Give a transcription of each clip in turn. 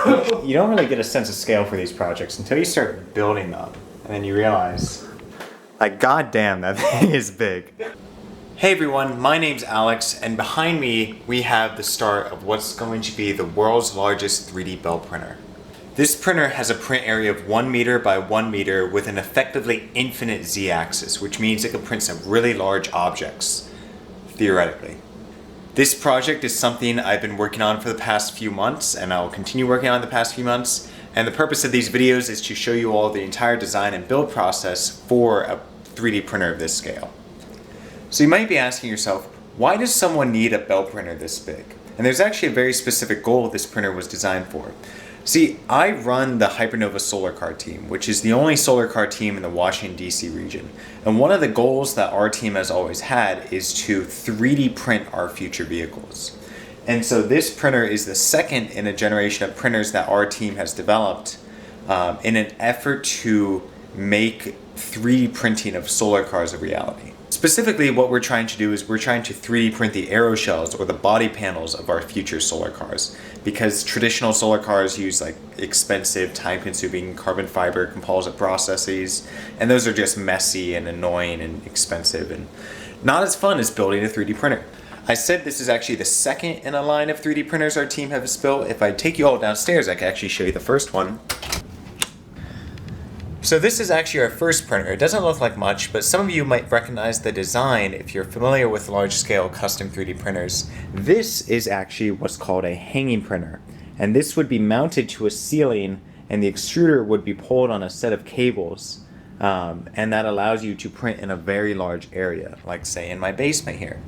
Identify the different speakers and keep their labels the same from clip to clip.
Speaker 1: You don't really get a sense of scale for these projects until you start building them, and then you realize, like, goddamn, that thing is big. Hey everyone, my name's Alex, and behind me we have the start of what's going to be the world's largest 3D belt printer. This printer has a print area of 1 meter by 1 meter with an effectively infinite z-axis, which means it can print some really large objects, theoretically. This project is something I've been working on for the past few months, and I'll continue working on the past few months. And the purpose of these videos is to show you all the entire design and build process for a 3D printer of this scale. So you might be asking yourself, why does someone need a belt printer this big? And there's actually a very specific goal this printer was designed for. See, I run the Hypernova Solar Car team, which is the only solar car team in the Washington, D.C. region. And one of the goals that our team has always had is to 3D print our future vehicles. And so this printer is the second in a generation of printers that our team has developed in an effort to make 3D printing of solar cars a reality. Specifically, what we're trying to do is we're trying to 3D print the aeroshells or the body panels of our future solar cars, because traditional solar cars use like expensive, time-consuming carbon fiber composite processes, and those are just messy and annoying and expensive and not as fun as building a 3D printer. I said this is actually the second in a line of 3D printers our team has built. If I take you all downstairs, I can actually show you the first one. So this is actually our first printer. It doesn't look like much, but some of you might recognize the design if you're familiar with large-scale custom 3D printers. This is actually what's called a hanging printer, and this would be mounted to a ceiling, and the extruder would be pulled on a set of cables, and that allows you to print in a very large area, like say in my basement here.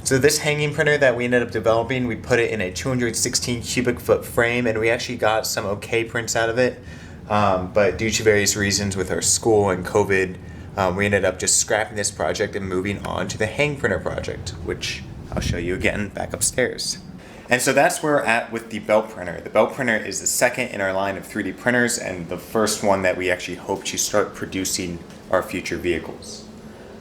Speaker 1: So this hanging printer that we ended up developing, we put it in a 216 cubic foot frame, and we actually got some okay prints out of it. But due to various reasons with our school and COVID, we ended up just scrapping this project and moving on to the hang printer project, which I'll show you again back upstairs. And so that's where we're at with the belt printer. The belt printer is the second in our line of 3D printers and the first one that we actually hope to start producing our future vehicles.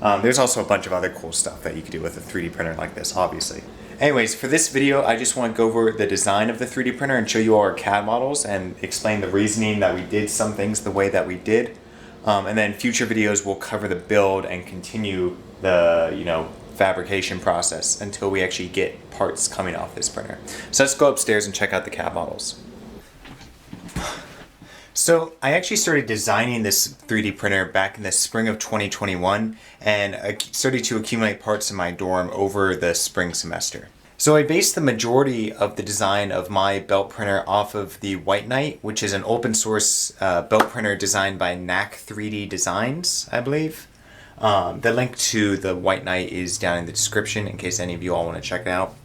Speaker 1: There's also a bunch of other cool stuff that you could do with a 3D printer like this, obviously. Anyways, for this video, I just want to go over the design of the 3D printer and show you all our CAD models and explain the reasoning that we did some things the way that we did. And then future videos will cover the build and continue the, fabrication process until we actually get parts coming off this printer. So let's go upstairs and check out the CAD models. So I actually started designing this 3D printer back in the spring of 2021, and I started to accumulate parts in my dorm over the spring semester. So I based the majority of the design of my belt printer off of the White Knight, which is an open source belt printer designed by Knack 3D Designs, I believe. The link to the White Knight is down in the description in case any of you all want to check it out.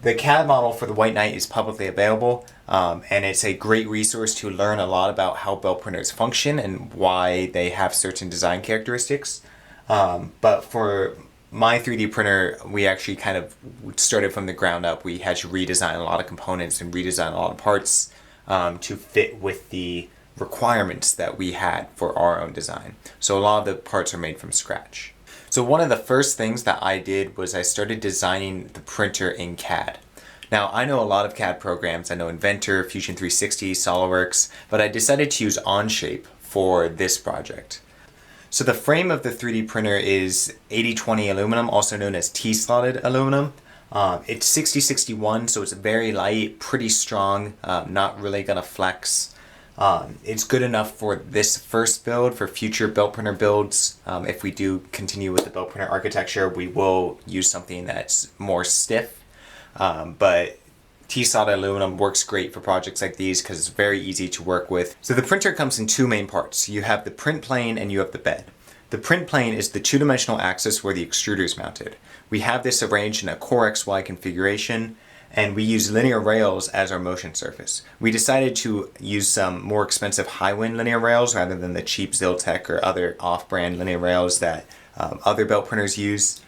Speaker 1: The CAD model for the White Knight is publicly available, and it's a great resource to learn a lot about how belt printers function and why they have certain design characteristics. But for my 3D printer, we actually kind of started from the ground up. We had to redesign a lot of components and redesign a lot of parts to fit with the requirements that we had for our own design. So a lot of the parts are made from scratch. So one of the first things that I did was I started designing the printer in CAD. Now I know a lot of CAD programs. I know Inventor, Fusion 360, SOLIDWORKS, but I decided to use Onshape for this project. So the frame of the 3D printer is 8020 aluminum, also known as T-slotted aluminum. It's 6061, so it's very light, pretty strong, not really gonna flex. It's good enough for this first build. For future belt printer builds, if we do continue with the belt printer architecture, we will use something that's more stiff. But T-slotted aluminum works great for projects like these because it's very easy to work with. So the printer comes in two main parts. You have the print plane and you have the bed. The print plane is the two-dimensional axis where the extruder is mounted. We have this arranged in a Core XY configuration, and we use linear rails as our motion surface. We decided to use some more expensive Highwind linear rails rather than the cheap Ziltech or other off-brand linear rails that other belt printers use.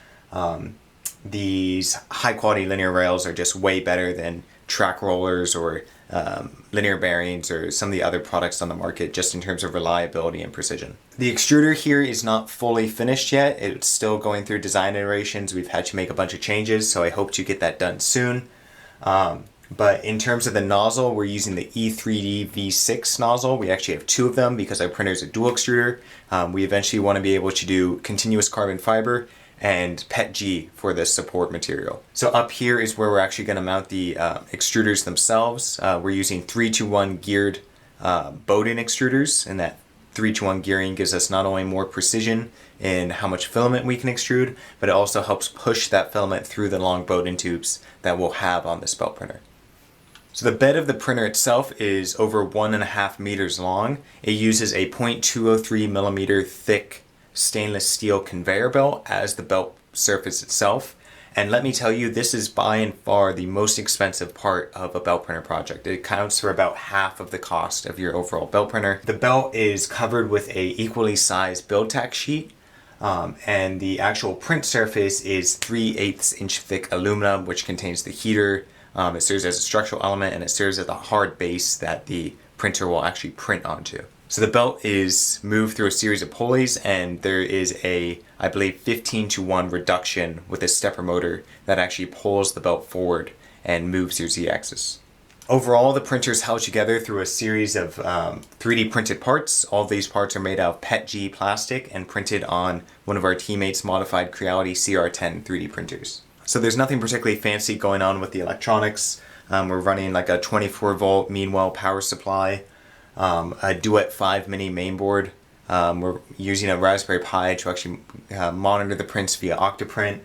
Speaker 1: These high-quality linear rails are just way better than track rollers or linear bearings or some of the other products on the market, just in terms of reliability and precision. The extruder here is not fully finished yet. It's still going through design iterations. We've had to make a bunch of changes, so I hope to get that done soon. But in terms of the nozzle, we're using the E3D V6 nozzle. We actually have two of them because our printer is a dual extruder. We eventually want to be able to do continuous carbon fiber and PETG for the support material. So up here is where we're actually going to mount the extruders themselves. We're using 3-to-1 geared Bowden extruders, and that 3-to-1 gearing gives us not only more precision in how much filament we can extrude, but it also helps push that filament through the long Bowden tubes that we'll have on this belt printer. So the bed of the printer itself is over 1.5 meters long. It uses a 0.203 millimeter thick stainless steel conveyor belt as the belt surface itself. And let me tell you, this is by and far the most expensive part of a belt printer project. It accounts for about half of the cost of your overall belt printer. The belt is covered with a equally sized build tack sheet, and the actual print surface is 3/8 inch thick aluminum, which contains the heater. It serves as a structural element, and it serves as a hard base that the printer will actually print onto. So the belt is moved through a series of pulleys, and there is a, I believe, 15-to-1 reduction with a stepper motor that actually pulls the belt forward and moves your Z-axis. Overall, the printer is held together through a series of 3D printed parts. All of these parts are made out of PETG plastic and printed on one of our teammates' modified Creality CR10 3D printers. So there's nothing particularly fancy going on with the electronics. We're running like a 24-volt Meanwell power supply, a Duet 5 mini mainboard. We're using a Raspberry Pi to actually monitor the prints via Octoprint.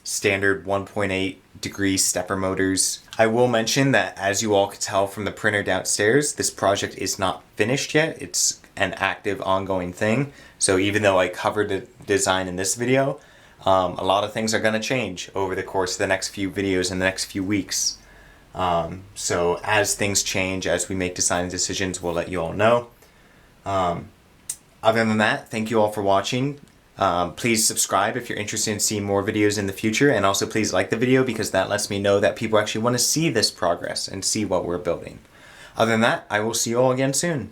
Speaker 1: Standard 1.8 degree stepper motors. I will mention that, as you all could tell from the printer downstairs, this project is not finished yet. It's an active, ongoing thing. So even though I covered the design in this video, a lot of things are going to change over the course of the next few videos in the next few weeks. So as things change, as we make design decisions, we'll let you all know. Other than that, thank you all for watching. Please subscribe if you're interested in seeing more videos in the future, and also please like the video because that lets me know that people actually want to see this progress and see what we're building. Other than that, I will see you all again soon.